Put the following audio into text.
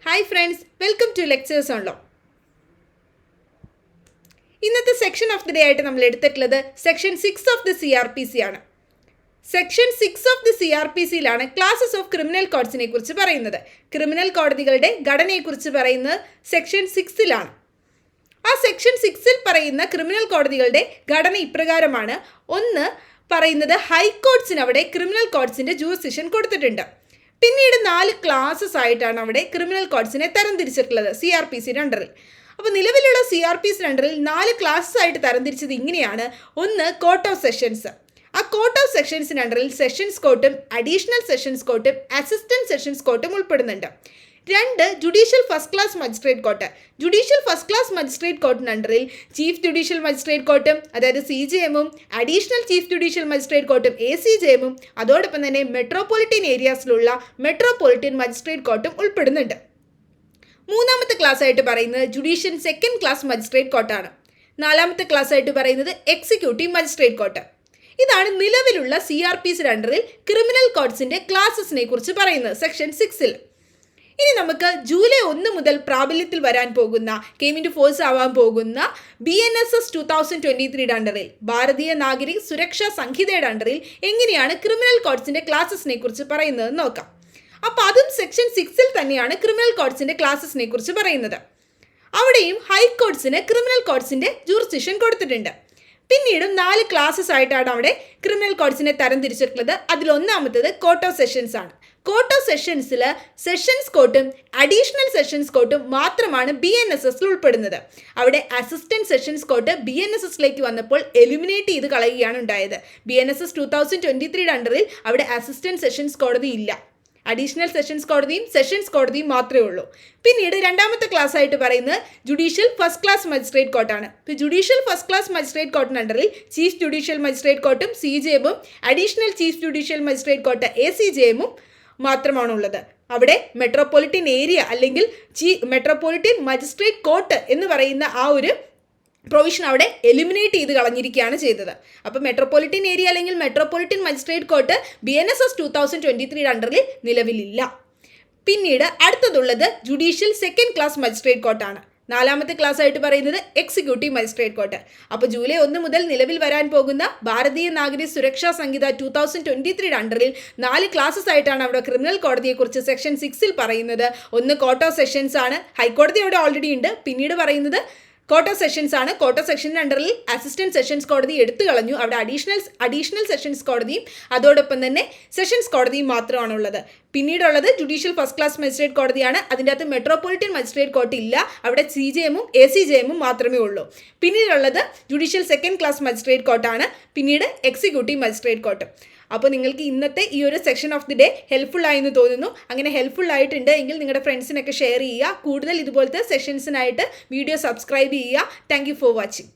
Hi friends, welcome to Lectures on Law. ഇന്നത്തെ section of the day ആയിട്ട് നമ്മൾ എടുത്തിട്ടുള്ളത് സെക്ഷൻ 6 ഓഫ് ദി CRPC ആണ്. സെക്ഷൻ 6 ഓഫ് ദി CRPCയിലാണ് ക്ലാസസ് ഓഫ് ക്രിമിനൽ കോഡ്സിനെ കുറിച്ച് പറയുന്നത്. ക്രിമിനൽ കോടതികളുടെ ഘടനയെക്കുറിച്ച് പറയുന്നത് സെക്ഷൻ 6ലാണ്. ആ സെക്ഷൻ 6ൽ പറയുന്ന ക്രിമിനൽ കോടതികളുടെ ഘടന ഇപ്രകാരമാണ്. ഒന്ന് പറയുന്നത് ഹൈക്കോർട്സിന് അവിടെ ക്രിമിനൽ കോഡ്സിൻ്റെ ജൂറിസ്ഡിക്ഷൻ കൊടുത്തിട്ടുണ്ട്. പിന്നീട് 4 ക്ലാസസ് ആയിട്ടാണ് അവിടെ ക്രിമിനൽ കോഡ്സിനെ തരംതിരിച്ചിട്ടുള്ളത് CRPCയുടെ അണ്ടറിൽ. അപ്പോൾ നിലവിലുള്ള CRPCയുടെ അണ്ടറിൽ 4 ക്ലാസ്സസ് ആയിട്ട് തരംതിരിച്ചത് ഇങ്ങനെയാണ്. ഒന്ന് കോർട്ട് ഓഫ് സെഷൻസ്. ആ കോർട്ട് ഓഫ് സെഷൻസിൻ്റെ അണ്ടറിൽ സെഷൻസ് കോർട്ടും അഡീഷണൽ സെഷൻസ് കോർട്ടും അസിസ്റ്റൻറ്റ് സെഷൻസ് കോർട്ടും ഉൾപ്പെടുന്നുണ്ട്. 2 judicial first class magistrate court. Judicial first class magistrate കോർട്ടിൻ്റെ അണ്ടറിൽ ചീഫ് ജുഡീഷ്യൽ മജിസ്ട്രേറ്റ് കോർട്ടും അതായത് CJMഉം അഡീഷണൽ ചീഫ് ജുഡീഷ്യൽ മജിസ്ട്രേറ്റ് കോർട്ടും ACJMഉം അതോടൊപ്പം തന്നെ മെട്രോപൊളിറ്റൻ ഏരിയാസിലുള്ള മെട്രോപൊളിറ്റൻ മജിസ്ട്രേറ്റ് കോർട്ടും ഉൾപ്പെടുന്നുണ്ട്. മൂന്നാമത്തെ ക്ലാസ് ആയിട്ട് പറയുന്നത് ജുഡീഷ്യൽ സെക്കൻഡ് ക്ലാസ് മജിസ്ട്രേറ്റ് കോർട്ടാണ്. 4ാമത്തെ ക്ലാസ് ആയിട്ട് പറയുന്നത് എക്സിക്യൂട്ടീവ് മജിസ്ട്രേറ്റ് കോർട്ട്. ഇതാണ് നിലവിലുള്ള CRPCയുടെ അണ്ടറിൽ ക്രിമിനൽ കോഡ്സിൻ്റെ ക്ലാസസിനെ കുറിച്ച് പറയുന്നത് സെക്ഷൻ 6ൽ. ഇനി നമുക്ക് ജൂലൈ 1 മുതൽ പ്രാബല്യത്തിൽ വരാൻ പോകുന്ന കെയിം ഇൻ ടു ഫോഴ്സ് ആവാൻ പോകുന്ന BNSS 2023 അണ്ടറിൽ ഭാരതീയ നാഗരിക് സുരക്ഷാ സംഹിതയുടെ അണ്ടറിൽ എങ്ങനെയാണ് ക്രിമിനൽ കോഡ്സിൻ്റെ ക്ലാസസിനെ കുറിച്ച് പറയുന്നതെന്ന് നോക്കാം. അപ്പോൾ അതും സെക്ഷൻ 6ൽ തന്നെയാണ് ക്രിമിനൽ കോഡ്സിൻ്റെ ക്ലാസസിനെ കുറിച്ച് പറയുന്നത്. അവിടെയും ഹൈക്കോർട്സിന് ക്രിമിനൽ കോഡ്സിൻ്റെ ജൂറിസ്ഡിക്ഷൻ കൊടുത്തിട്ടുണ്ട്. പിന്നീടും 4 ക്ലാസസ് ആയിട്ടാണ് അവിടെ ക്രിമിനൽ കോഡ്സിനെ തരംതിരിച്ചിട്ടുള്ളത്. അതിലൊന്നാമത്തേത് കോർട്ട് ഓഫ് സെഷൻസ് ആണ്. കോർട്ട് ഓഫ് സെഷൻസിൽ സെഷൻസ് കോർട്ടും അഡീഷണൽ സെഷൻസ് കോർട്ടും മാത്രമാണ് BNSSൽ ഉൾപ്പെടുന്നത്. അവിടെ അസിസ്റ്റൻറ്റ് സെഷൻസ് കോർട്ട് BNSSലേക്ക് വന്നപ്പോൾ എലിമിനേറ്റ് ചെയ്ത് കളയുകയാണ് ഉണ്ടായത്. BNSS 2023 അണ്ടറിൽ അവിടെ അസിസ്റ്റൻറ്റ് സെഷൻസ് കോടതി ഇല്ല. അഡീഷണൽ സെഷൻസ് കോടതിയും മാത്രമേ ഉള്ളൂ. പിന്നീട് 2ാമത്തെ ക്ലാസ് ആയിട്ട് പറയുന്നത് ജുഡീഷ്യൽ ഫസ്റ്റ് ക്ലാസ് മജിസ്ട്രേറ്റ് കോർട്ടാണ്. ഇപ്പോൾ ജുഡീഷ്യൽ ഫസ്റ്റ് ക്ലാസ് മജിസ്ട്രേറ്റ് കോർട്ടിൻ്റെ അണ്ടറിൽ ചീഫ് ജുഡീഷ്യൽ മജിസ്ട്രേറ്റ് കോർട്ടും CJMഉം additional chief judicial magistrate court ACJMഉം മാത്രമാണുള്ളത്. അവിടെ മെട്രോപൊളിറ്റൻ ഏരിയ അല്ലെങ്കിൽ മെട്രോപൊളിറ്റൻ മജിസ്ട്രേറ്റ് കോർട്ട് എന്ന് പറയുന്ന ആ ഒരു പ്രൊവിഷൻ അവിടെ എലിമിനേറ്റ് ചെയ്ത് കളഞ്ഞിരിക്കുകയാണ് ചെയ്തത്. അപ്പോൾ മെട്രോപൊളിറ്റൻ ഏരിയ അല്ലെങ്കിൽ മെട്രോപൊളിറ്റൻ മജിസ്ട്രേറ്റ് കോർട്ട് BNSS 2023 അണ്ടറിൽ നിലവിലില്ല. പിന്നീട് അടുത്തതുള്ളത് ജുഡീഷ്യൽ സെക്കൻഡ് ക്ലാസ് മജിസ്ട്രേറ്റ് കോർട്ടാണ്. 4ാമത്തെ ക്ലാസ് ആയിട്ട് പറയുന്നത് എക്സിക്യൂട്ടീവ് മജിസ്ട്രേറ്റ് കോർട്ട്. അപ്പോൾ ജൂലൈ 1 മുതൽ നിലവിൽ വരാൻ പോകുന്ന ഭാരതീയ നാഗരിക് സുരക്ഷാ സംഹിത 2023 അണ്ടറിൽ 4 ക്ലാസസ് ആയിട്ടാണ് അവിടെ ക്രിമിനൽ കോടതിയെക്കുറിച്ച് സെക്ഷൻ 6ൽ പറയുന്നത്. ഒന്ന് കോർട്ട് ഓഫ് സെഷൻസ് ആണ്. ഹൈക്കോടതി അവിടെ ഓൾറെഡി ഉണ്ട്. പിന്നീട് പറയുന്നത് കോർട്ട് ഓഫ് സെഷൻസ് ആണ്. കോർട്ട് ഓഫ് സെഷൻ്റെ അണ്ടറിൽ അസിസ്റ്റൻറ്റ് സെഷൻസ് കോടതി എടുത്തു കളഞ്ഞു. അവിടെ അഡീഷണൽ സെഷൻസ് കോടതിയും അതോടൊപ്പം തന്നെ സെഷൻസ് കോടതിയും മാത്രമാണുള്ളത്. പിന്നീടുള്ളത് ജുഡീഷ്യൽ ഫസ്റ്റ് ക്ലാസ് മജിസ്ട്രേറ്റ് കോടതിയാണ്. അതിൻ്റെ അകത്ത് മെട്രോപൊളിറ്റൻ മജിസ്ട്രേറ്റ് കോർട്ട് ഇല്ല. അവിടെ CJMഉം ACJMഉം മാത്രമേ ഉള്ളൂ. പിന്നീടുള്ളത് ജുഡീഷ്യൽ സെക്കൻഡ് ക്ലാസ് മജിസ്ട്രേറ്റ് കോർട്ടാണ്. പിന്നീട് എക്സിക്യൂട്ടീവ് മജിസ്ട്രേറ്റ് കോർട്ട്. അപ്പോൾ നിങ്ങൾക്ക് ഇന്നത്തെ ഈ ഒരു section of the day helpful ആയെന്ന് തോന്നുന്നു. അങ്ങനെ ഹെൽപ്ഫുൾ ആയിട്ടുണ്ട് എങ്കിൽ നിങ്ങളുടെ ഫ്രണ്ട്സിനൊക്കെ ഷെയർ ചെയ്യുക. കൂടുതൽ ഇതുപോലത്തെ സെഷൻസിനായിട്ട് വീഡിയോ സബ്സ്ക്രൈബ് ചെയ്യുക. Thank you for watching.